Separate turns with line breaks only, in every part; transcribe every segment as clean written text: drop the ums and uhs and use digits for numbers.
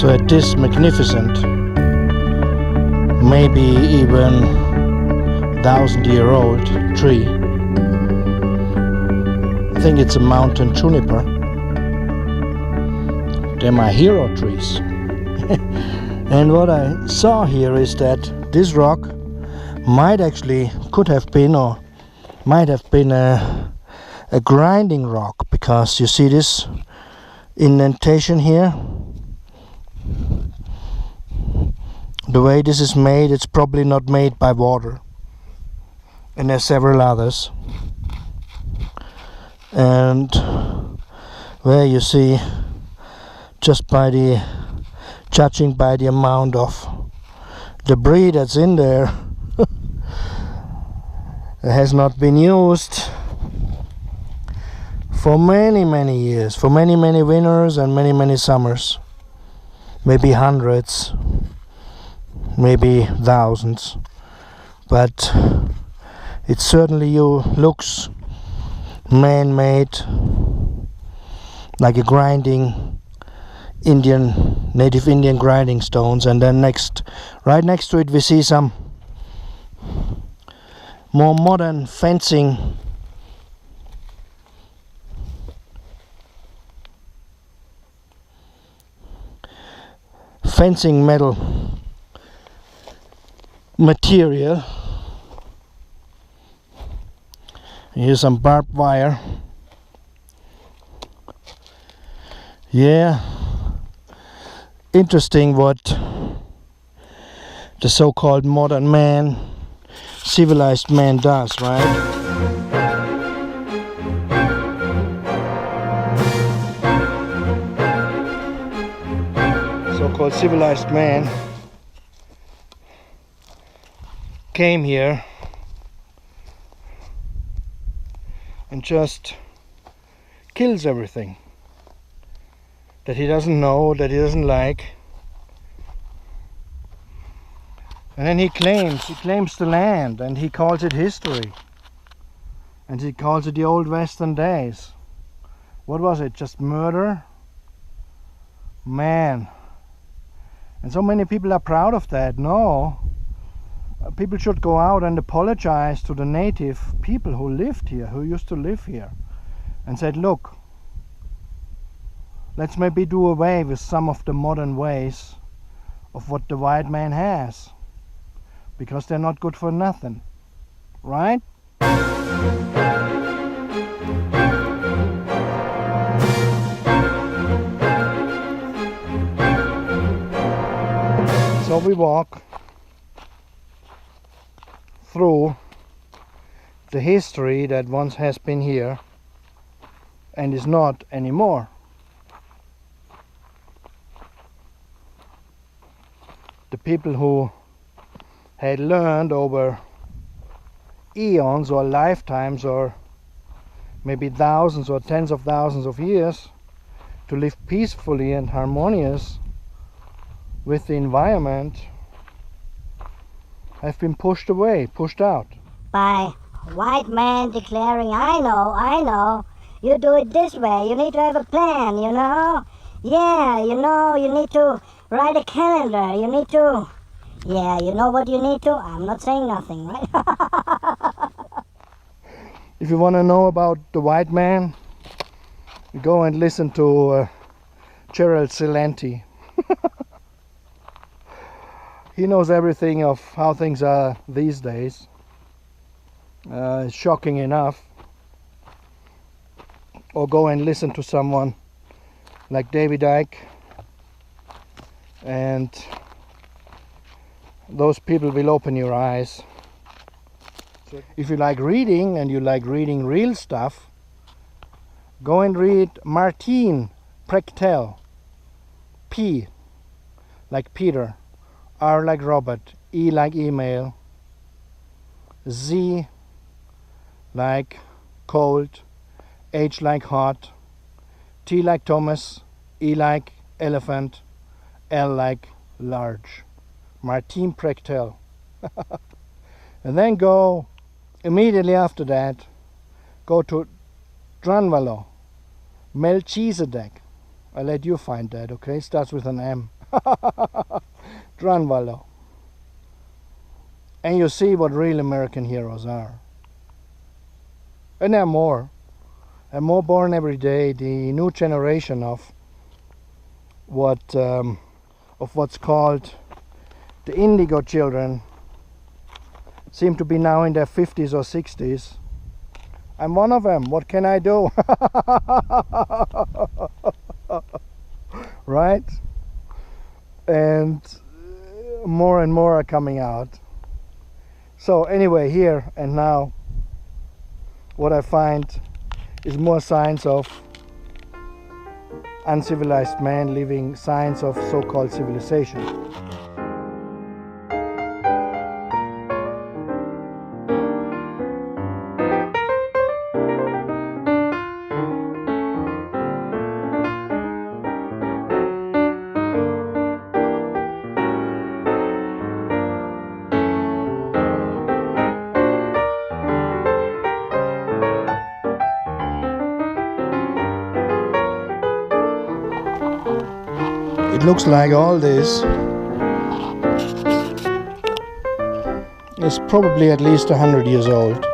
So at this magnificent, maybe even 1,000-year-old tree, I think it's a mountain juniper. They're my hero trees. And what I saw here is that this rock could have been a grinding rock, because you see this indentation here. The way this is made, it's probably not made by water. And there's several others. And where you see, judging by the amount of debris that's in there, it has not been used for many years, for many winters and many summers, maybe hundreds, maybe thousands, but it certainly looks man-made, like a grinding native Indian grinding stones. And then right next to it, we see some more modern fencing metal material. Here's some barbed wire. Yeah, interesting what the so-called modern man, civilized man does, right? So-called civilized man came here and just kills everything that he doesn't know, that he doesn't like. And then he claims the land, and he calls it history, and he calls it the old western days. What was it? Just murder? Man. And so many people are proud of that. No. People should go out and apologize to the native people who lived here, who used to live here, and said, look, let's maybe do away with some of the modern ways of what the white man has, because they're not good for nothing, right? So we walk through the history that once has been here and is not anymore. The people who had learned over eons or lifetimes, or maybe thousands or tens of thousands of years, to live peacefully and harmonious with the environment, have been pushed away, pushed out.
By white man declaring, I know, you do it this way, you need to have a plan, you know? Yeah, you need to write a calendar, you need to... Yeah, you know what you need to? I'm not saying nothing, right?
If you want to know about the white man, you go and listen to Gerald Celente. He knows everything of how things are these days. Shocking enough. Or go and listen to someone like David Icke, and those people will open your eyes. So if you like reading, and you like reading real stuff, go and read Martin Prechtel. P like Peter, R like Robert, E like email, Z like cold, H like hot, T like Thomas, E like elephant, L like large. Martin Prechtel. And then go immediately after that, go to Drunvalo, Melchizedek. I'll let you find that, okay? Starts with an M. Tranvallo. And you see what real American heroes are. And there are more. And more born every day. The new generation of what's called the indigo children seem to be now in their 50s or 60s. I'm one of them. What can I do? Right? And more are coming out. So anyway, here and now, what I find is more signs of uncivilized man living, signs of so-called civilization. It looks like all this is probably at least 100 years old.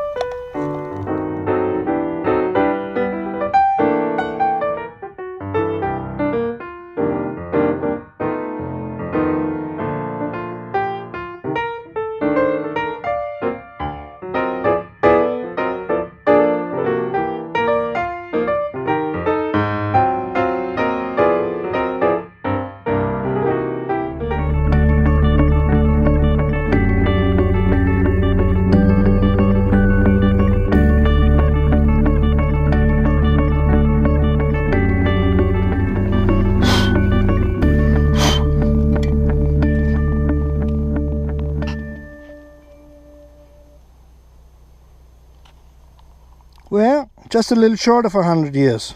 Well, just a little short of 100 years.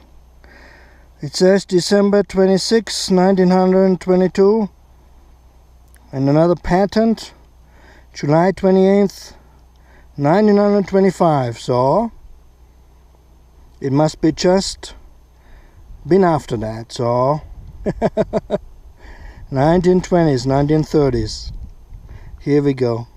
It says December 26, 1922, and another patent, July 28th, 1925. So it must be just been after that. So 1920s, 1930s. Here we go.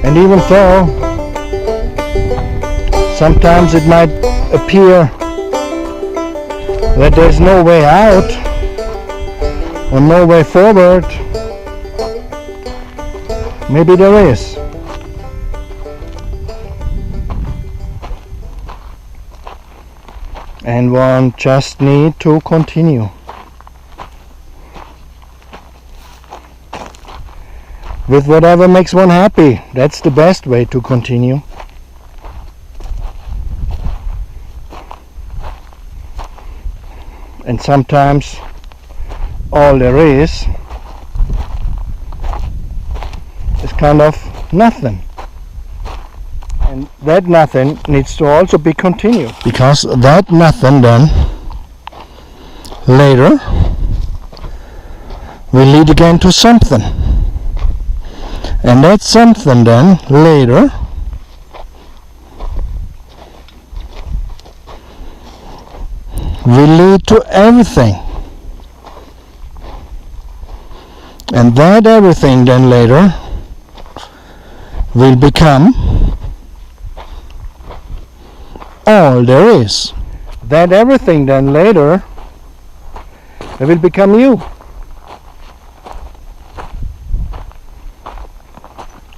And even so, sometimes it might appear that there's no way out or no way forward. Maybe there is. And one just need to continue. With whatever makes one happy. That's the best way to continue. And sometimes all there is kind of nothing. And that nothing needs to also be continued. Because that nothing then later will lead again to something. And that something then later will lead to everything. And that everything then later will become all there is. That everything then later will become you.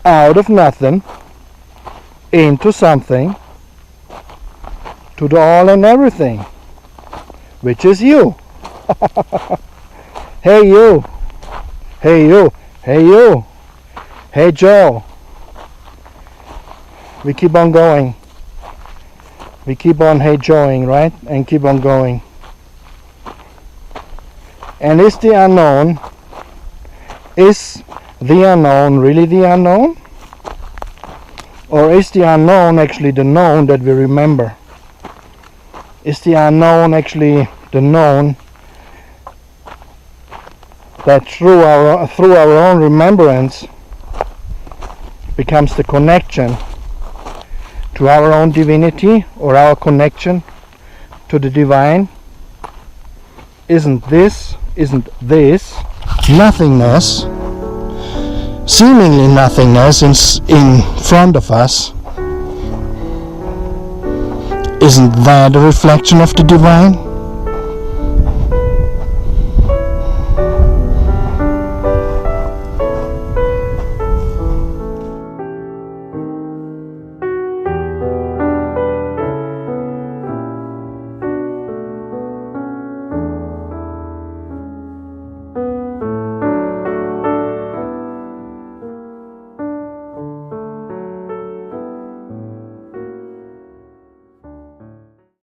Out of nothing into something, to the all and everything, which is you. Hey you, hey you, hey you, hey Joe. We keep on going. We keep on hey Joeing, right? And keep on going. And is the unknown really the unknown? Or is the unknown actually the known that we remember? Is the unknown actually the known? That through our own remembrance becomes the connection to our own divinity, or our connection to the divine? Isn't this nothingness, seemingly nothingness in front of us, isn't that a reflection of the divine?